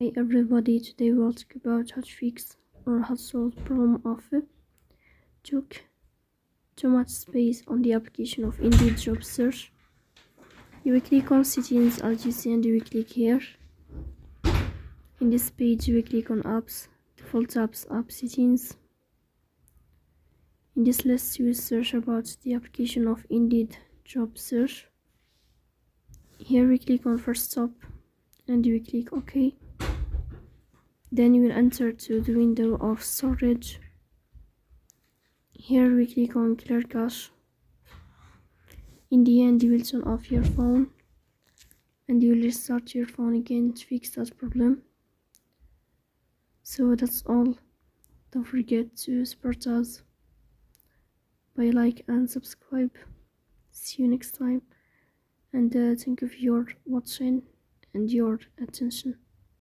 Hey everybody, today we'll talk about how to fix or how to solve the problem of took too much space on the application of Indeed job search. You will click on settings as you see and you will click here. In this page you will click on apps, default apps, app settings. In this list you will search about the application of Indeed job search. Here we click on first stop and you will click OK. Then you will enter to the window of storage. Here we click on clear cache. In the end you will turn off your phone and you will restart your phone again to fix that problem. So that's all. Don't forget to support us by like and subscribe. See you next time, and thank you for your watching and your attention.